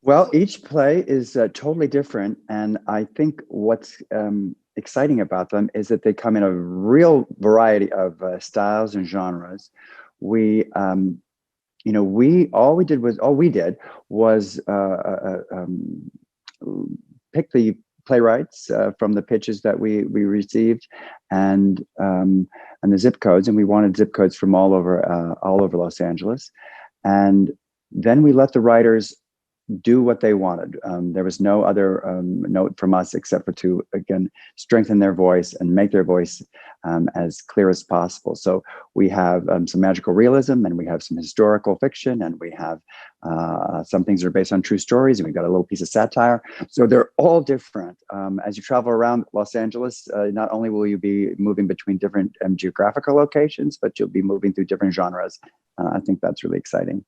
Well, each play is totally different, and I think what's exciting about them is that they come in a real variety of styles and genres. We, we all we did was pick the playwrights from the pitches that we received, and and the zip codes, and we wanted zip codes from all over Los Angeles, and then we let the writers do what they wanted. There was no other note from us except for to, again, strengthen their voice and make their voice as clear as possible. So we have some magical realism, and we have some historical fiction, and we have some things that are based on true stories, and we've got a little piece of satire. So they're all different. As you travel around Los Angeles, not only will you be moving between different geographical locations, but you'll be moving through different genres. I think that's really exciting.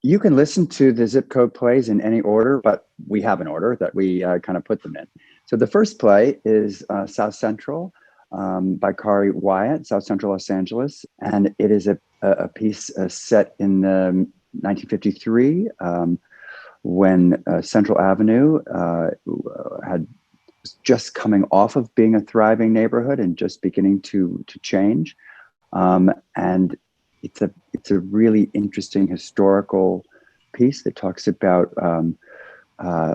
You can listen to the zip code plays in any order, but we have an order that we kind of put them in. So the first play is South Central by Kari Wyatt, South Central Los Angeles. And it is a piece set in 1953 when Central Avenue had just coming off of being a thriving neighborhood and just beginning to change. And it's a really interesting historical piece that talks about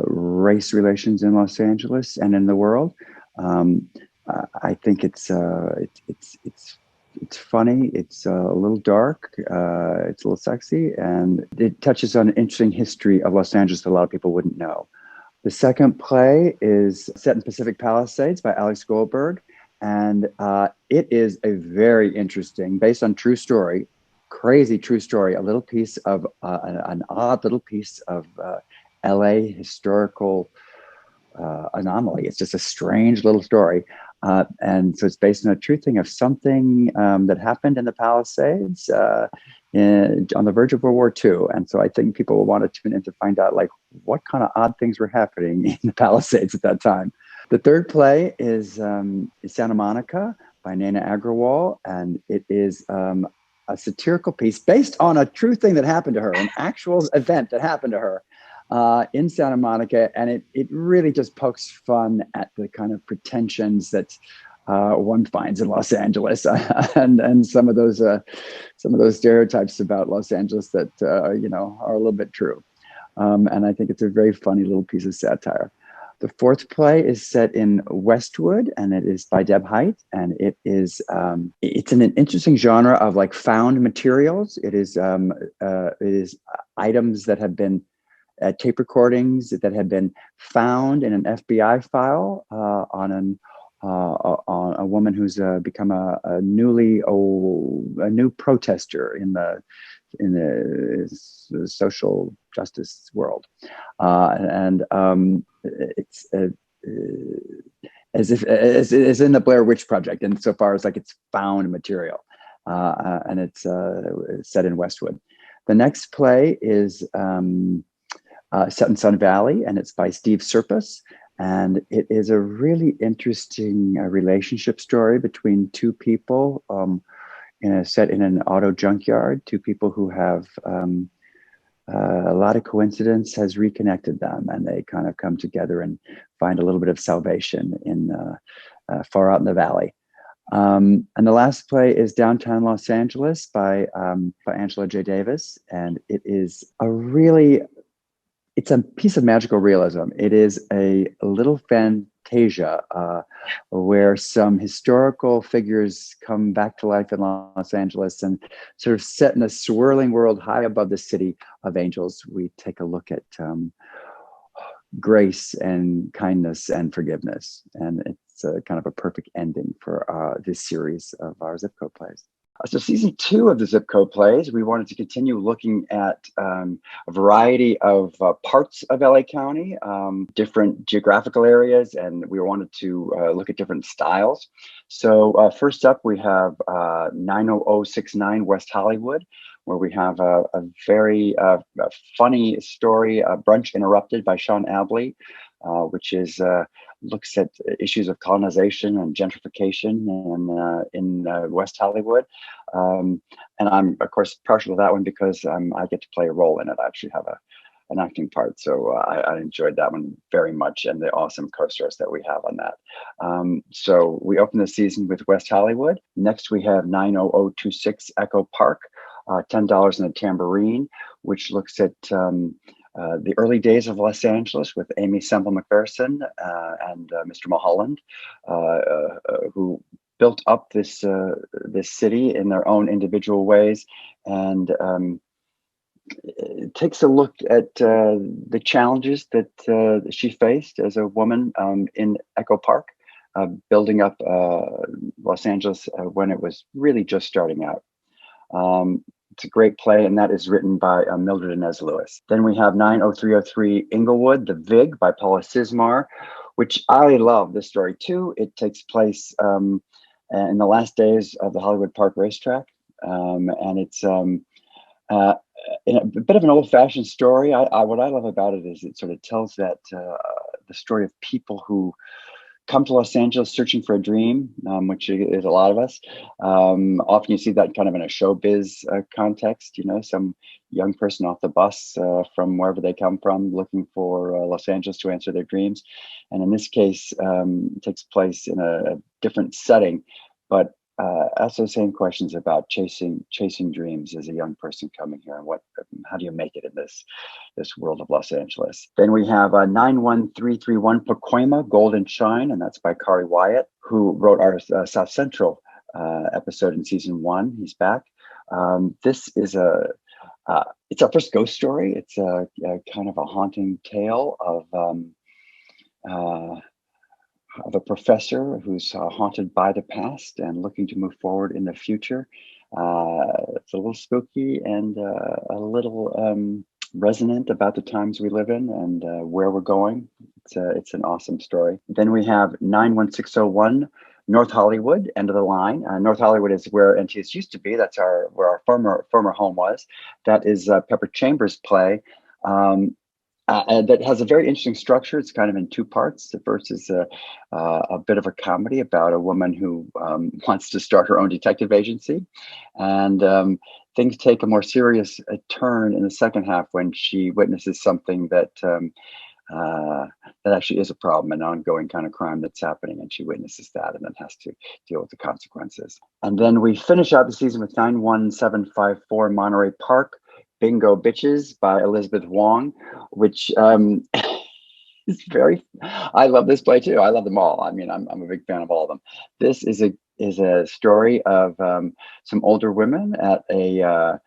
race relations in Los Angeles and in the world. I think it's funny. It's a little dark. It's a little sexy, and it touches on an interesting history of Los Angeles that a lot of people wouldn't know. The second play is set in Pacific Palisades by Goldberg, and it is a very interesting, based on true story, crazy true story, a little piece of an odd little piece of LA historical anomaly. It's just a strange little story. And so it's based on a true thing of something that happened in the Palisades on the verge of World War II. And so I think people will want to tune in to find out like what kind of odd things were happening in the Palisades at that time. The third play is Santa Monica by Nana Agrawal, and it is a satirical piece based on a true thing that happened to her, an actual event that happened to her in Santa Monica. And it really just pokes fun at the kind of pretensions that one finds in Los Angeles and some of those stereotypes about Los Angeles that, are a little bit true. And I think it's a very funny little piece of satire. The fourth play is set in Westwood, and it is by Deb Height, and it's in an interesting genre of like found materials. It is items that have been tape recordings that have been found in an FBI file on a woman who's become a new protester in the social justice world, and it's as in the Blair Witch Project, insofar as like it's found material, and it's set in Westwood. The next play is set in Sun Valley, and it's by Steve Serpus, and it is a really interesting relationship story between two people. Set in an auto junkyard, two people who have a lot of coincidence has reconnected them, and they kind of come together and find a little bit of salvation in far out in the valley. And the last play is Downtown Los Angeles by Angela J. Davis, and it's a piece of magical realism. It is a little fantasia where some historical figures come back to life in Los Angeles and sort of set in a swirling world high above the city of angels. We take a look at grace and kindness and forgiveness. And it's kind of a perfect ending for this series of our zip code plays. So season 2 of the Zip Code Plays, we wanted to continue looking at a variety of parts of LA County, different geographical areas, and we wanted to look at different styles. So first up, we have 90069 West Hollywood, where we have a very funny story, Brunch Interrupted by Sean Abley, which is looks at issues of colonization and gentrification in West Hollywood. And I'm, of course, partial to that one because I get to play a role in it. I actually have an acting part. So I enjoyed that one very much, and the awesome co-stars that we have on that. So we open the season with West Hollywood. Next, we have 90026 Echo Park, $10 in a Tambourine, which looks at the early days of Los Angeles with Amy Semple McPherson and Mr. Mulholland, who built up this city in their own individual ways, and it takes a look at the challenges that she faced as a woman in Echo Park, building up Los Angeles when it was really just starting out. It's a great play, and that is written by Mildred Inez Lewis. Then we have 90303 Inglewood, The Vig by Paula Sismar, which I love this story too. It takes place in the last days of the Hollywood Park racetrack, and it's in a bit of an old-fashioned story. What I love about it is it sort of tells that the story of people who come to Los Angeles searching for a dream, which is a lot of us. Often you see that kind of in a showbiz context, some young person off the bus from wherever they come from looking for Los Angeles to answer their dreams. And in this case, it takes place in a different setting, but also saying questions about chasing dreams as a young person coming here, and how do you make it in this world of Los Angeles. Then we have 91331 Pacoima, Gold and Shine, and that's by Kari Wyatt, who wrote our South Central episode in season 1. He's back. This is it's our first ghost story. It's a kind of a haunting tale of a professor who's haunted by the past and looking to move forward in the future. It's a little spooky and a little resonant about the times we live in and where we're going. It's an awesome story. Then we have 91601 North Hollywood, End of the Line. North Hollywood is where Antaeus used to be. That's where our former home was. That is Pepper Chambers' play. That has a very interesting structure. It's kind of in 2 parts. The first is a bit of a comedy about a woman who wants to start her own detective agency, and things take a more serious turn in the second half when she witnesses something that actually is a problem, an ongoing kind of crime that's happening, and she witnesses that and then has to deal with the consequences. And then we finish out the season with 91754 Monterey Park, Bingo Bitches by Elizabeth Wong, which is I love this play too. I love them all. I mean, I'm a big fan of all of them. This is a story of some older women at a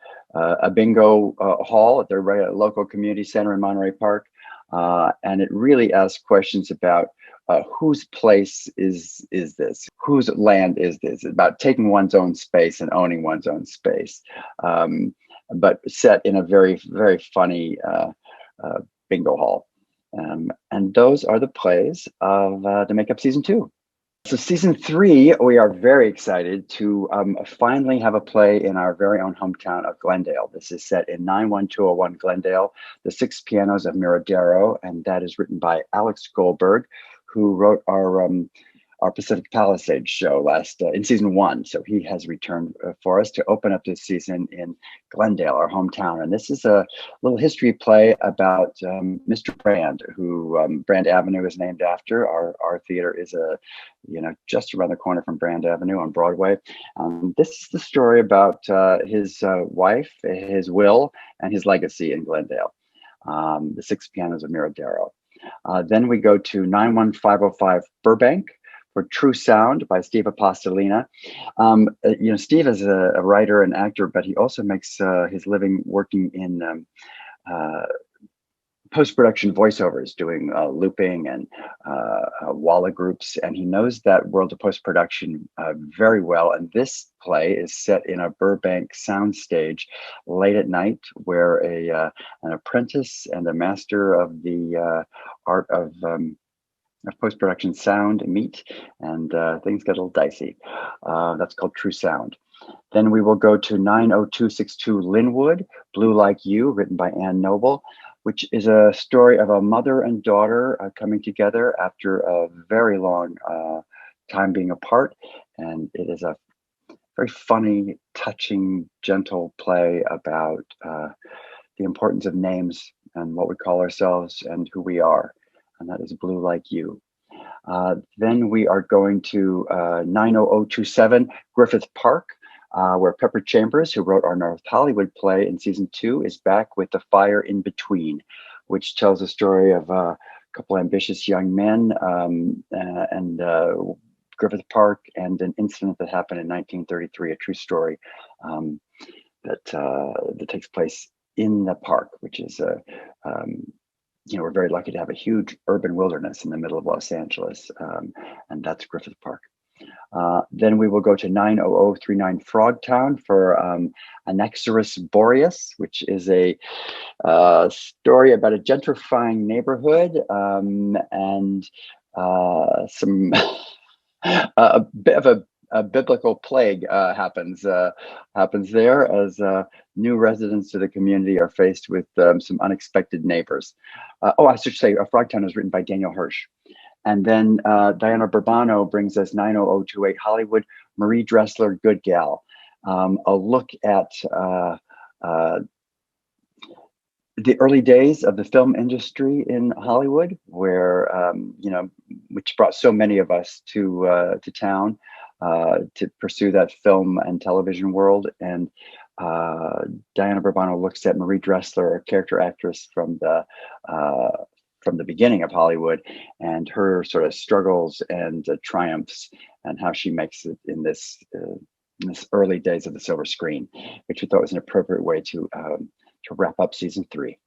bingo hall at their local community center in Monterey Park, and it really asks questions about whose place is this? Whose land is this? It's about taking one's own space and owning one's own space. But set in a very, very funny bingo hall. And those are the plays of to make up season 2. So season 3, we are very excited to finally have a play in our very own hometown of Glendale. This is set in 91201 Glendale, The Six Pianos of Miradero, and that is written by Alex Goldberg, who wrote our Pacific Palisades show in season 1. So he has returned for us to open up this season in Glendale, our hometown. And this is a little history play about Mr. Brand, who Brand Avenue is named after. Our theater is just around the corner from Brand Avenue on Broadway. This is the story about his wife, his will, and his legacy in Glendale. The Six Pianos of Miradero. Then we go to 91505 Burbank for True Sound by Steve Apostolina. Steve is a writer and actor, but he also makes his living working in post-production voiceovers, doing looping and walla groups, and he knows that world of post-production very well. And this play is set in a Burbank soundstage late at night, where an apprentice and a master of the art of post-production sound meet, and things get a little dicey. That's called True Sound. Then we will go to 90262 Linwood, Blue Like You, written by Ann Noble, which is a story of a mother and daughter coming together after a very long time being apart. And it is a very funny, touching, gentle play about the importance of names and what we call ourselves and who we are, and that is blue like you. Then we are going to 90027 Griffith Park, where Pepper Chambers, who wrote our North Hollywood play in season 2, is back with The Fire in Between, which tells a story of a couple ambitious young men and Griffith Park and an incident that happened in 1933, a true story that takes place in the park, which is we're very lucky to have a huge urban wilderness in the middle of Los Angeles, and that's Griffith Park. Then we will go to 90039 Frogtown for Anaxarus Boreas, which is a story about a gentrifying neighborhood and some a bit of a biblical plague happens there as new residents to the community are faced with some unexpected neighbors. I should say, Frogtown is written by Daniel Hirsch. And then Diana Burbano brings us 90028 Hollywood, Marie Dressler, Good Gal. A look at the early days of the film industry in Hollywood, where which brought so many of us to town to pursue that film and television world. And Diana Burbano looks at Marie Dressler, a character actress from the beginning of Hollywood, and her sort of struggles and triumphs, and how she makes it in this early days of the silver screen, which we thought was an appropriate way to wrap up season 3.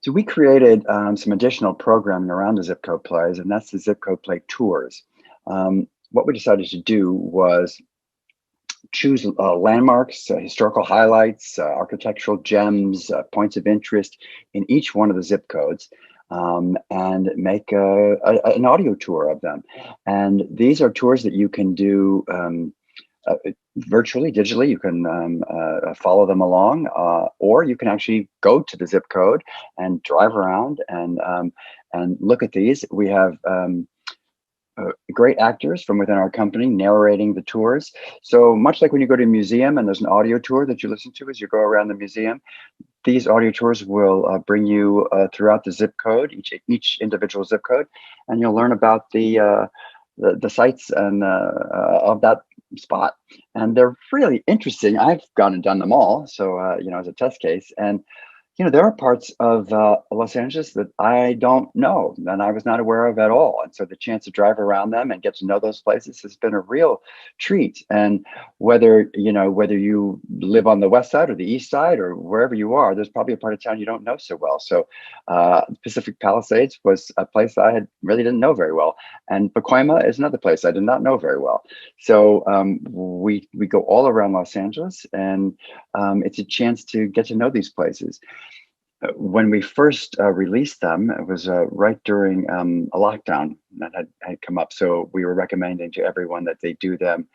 So we created some additional programming around the Zip Code plays, and that's the Zip Code Play Tours. What we decided to do was choose landmarks, historical highlights, architectural gems, points of interest in each one of the zip codes, and make an audio tour of them. And these are tours that you can do virtually, digitally. You can follow them along, or you can actually go to the zip code and drive around and look at these. We have great actors from within our company narrating the tours. So much like when you go to a museum and there's an audio tour that you listen to as you go around the museum, these audio tours will bring you throughout the zip code, each individual zip code, and you'll learn about the sites and of that spot. And they're really interesting. I've gone and done them all, so as a test case. And there are parts of Los Angeles that I don't know and I was not aware of at all. And so the chance to drive around them and get to know those places has been a real treat. And whether you live on the west side or the east side or wherever you are, there's probably a part of town you don't know so well. So Pacific Palisades was a place I really didn't know very well. And Pacoima is another place I did not know very well. So we go all around Los Angeles, and it's a chance to get to know these places. When we first released them, it was right during a lockdown that had come up. So we were recommending to everyone that they do them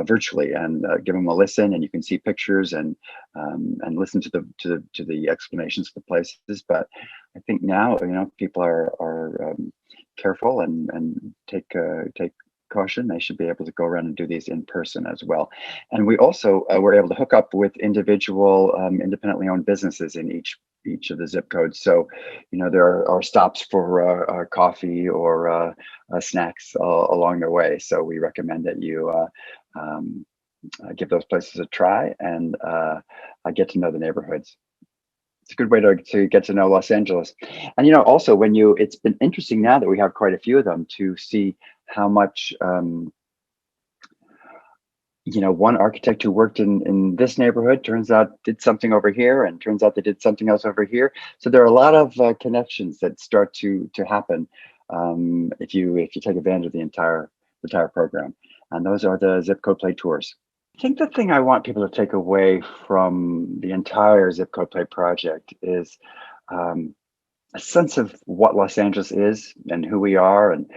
virtually and give them a listen, and you can see pictures and listen to the explanations of the places. But I think now people are careful and take caution. They should be able to go around and do these in person as well. And we also were able to hook up with individual independently owned businesses in each of the zip codes. So, there are stops for coffee or snacks along the way. So we recommend that you give those places a try and get to know the neighborhoods. It's a good way to get to know Los Angeles. And, also it's been interesting now that we have quite a few of them to see how much, one architect who worked in this neighborhood turns out did something over here, and turns out they did something else over here. So there are a lot of connections that start to happen if you take advantage of the entire program. And those are the Zip Code Play Tours. I think the thing I want people to take away from the entire Zip Code Play project is a sense of what Los Angeles is and who we are and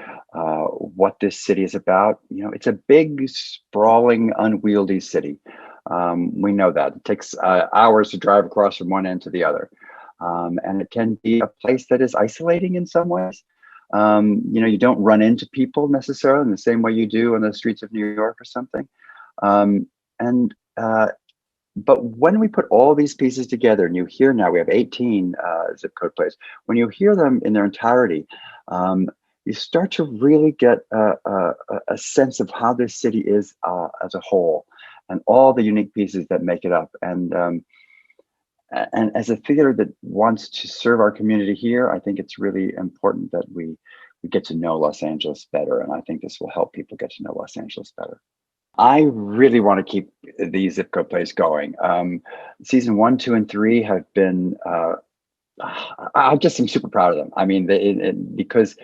what this city is about. It's a big, sprawling, unwieldy city. We know that. It takes hours to drive across from one end to the other. And it can be a place that is isolating in some ways. You don't run into people necessarily in the same way you do on the streets of New York or something. And But when we put all these pieces together, and you hear now we have 18 zip code plays, when you hear them in their entirety, um, you start to really get a sense of how this city is as a whole, and all the unique pieces that make it up. And as a theater that wants to serve our community here, I think it's really important that we get to know Los Angeles better, and I think this will help people get to know Los Angeles better. I really want to keep these zip code plays going. Season 1, 2, and 3 have been. I just am super proud of them. I mean, because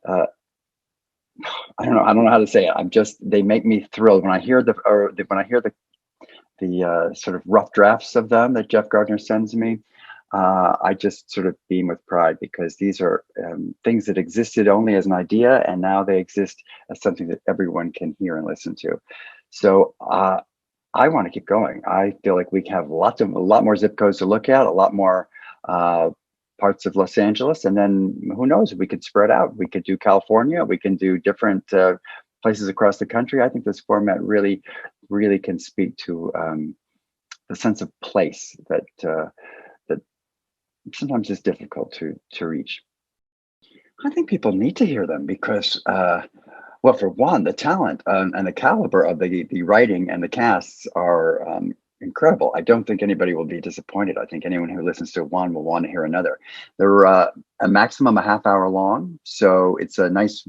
uh, I don't know. I don't know how to say it. I'm just. They make me thrilled when I hear when I hear the sort of rough drafts of them that Jeff Gardner sends me. I just sort of beam with pride because these are things that existed only as an idea, and now they exist as something that everyone can hear and listen to. So I want to keep going. I feel like we have a lot more zip codes to look at, a lot more parts of Los Angeles, and then who knows? We could spread out. We could do California. We can do different places across the country. I think this format really, really can speak to the sense of place that that sometimes is difficult to reach. I think people need to hear them because, well, for one, the talent and the caliber of the writing and the casts are incredible. I don't think anybody will be disappointed. I think anyone who listens to one will want to hear another. They're a maximum a half hour long, so it's a nice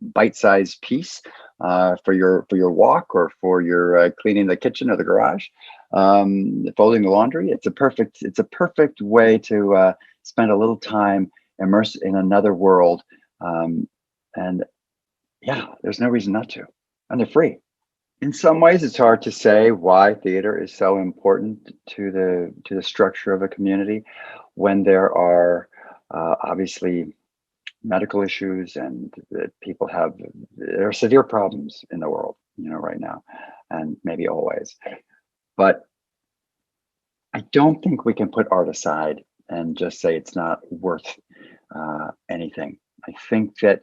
bite-sized piece for your walk or for your cleaning the kitchen or the garage, folding the laundry. It's a perfect way to spend a little time immersed in another world, and yeah, there's no reason not to, and they're free. In some ways, it's hard to say why theater is so important to the structure of a community when there are obviously medical issues and that people have there are severe problems in the world, right now, and maybe always. But I don't think we can put art aside and just say it's not worth anything. I think that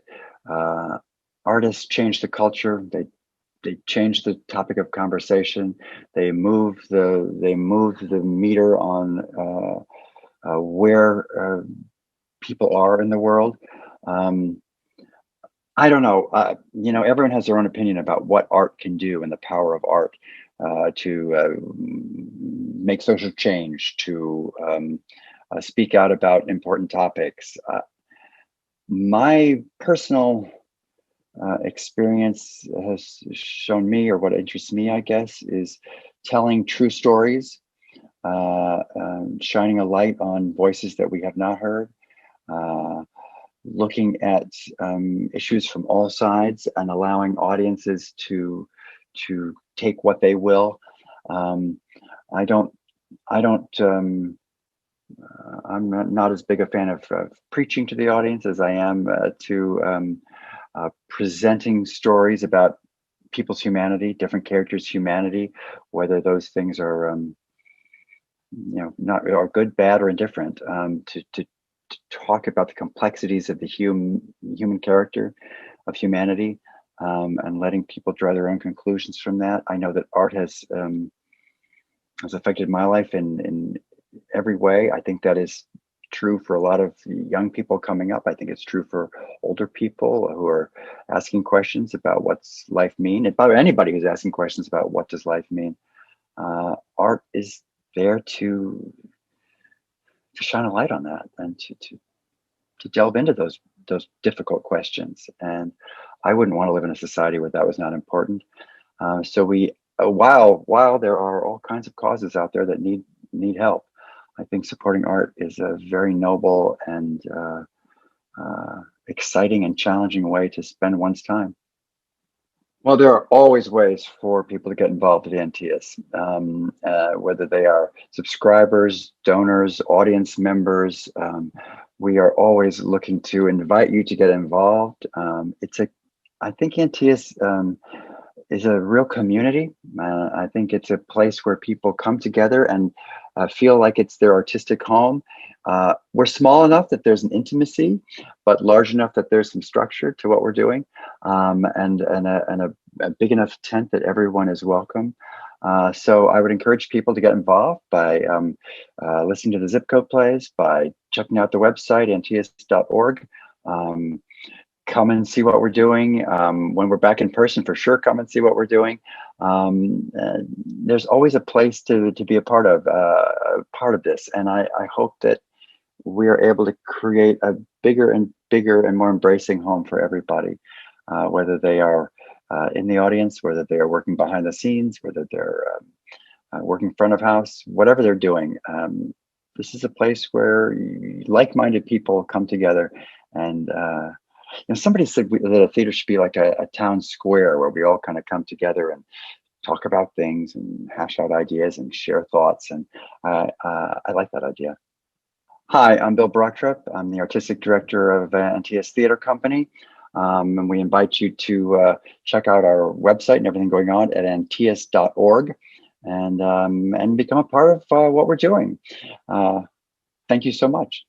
artists change the culture. They change the topic of conversation. They move the meter on where people are in the world. I don't know. Everyone has their own opinion about what art can do and the power of art to make social change, to speak out about important topics. My personal experience has shown me, or what interests me, I guess, is telling true stories, shining a light on voices that we have not heard, looking at issues from all sides and allowing audiences to take what they will. I don't. I'm not as big a fan of preaching to the audience as I am to presenting stories about people's humanity, different characters' humanity, whether those things are, not are good, bad, or indifferent. To talk about the complexities of the human character, of humanity, and letting people draw their own conclusions from that. I know that art has affected my life in every way. I think that is true for a lot of young people coming up. I think it's true for older people who are asking questions about what's life mean. And probably anybody who's asking questions about what does life mean. Art is there to shine a light on that and to delve into those difficult questions. And I wouldn't want to live in a society where that was not important. So we, while there are all kinds of causes out there that need help, I think supporting art is a very noble and exciting and challenging way to spend one's time. Well, there are always ways for people to get involved at Antaeus, whether they are subscribers, donors, audience members. We are always looking to invite you to get involved. I think Antaeus is a real community. I think it's a place where people come together and feel like it's their artistic home. We're small enough that there's an intimacy, but large enough that there's some structure to what we're doing, and a big enough tent that everyone is welcome. So I would encourage people to get involved by listening to the zip code plays, by checking out the website, antaeus.org. Come and see what we're doing. When we're back in person, for sure, come and see what we're doing. There's always a place to be a part of this. And I hope that we are able to create a bigger and more embracing home for everybody, whether they are in the audience, whether they are working behind the scenes, whether they're working front of house, whatever they're doing. This is a place where like-minded people come together. And somebody said that a theater should be like a town square where we all kind of come together and talk about things and hash out ideas and share thoughts. And I like that idea. Hi, I'm Bill Brocktrop. I'm the artistic director of Antaeus Theatre Company. And we invite you to check out our website and everything going on at antaeus.org and become a part of what we're doing. Thank you so much.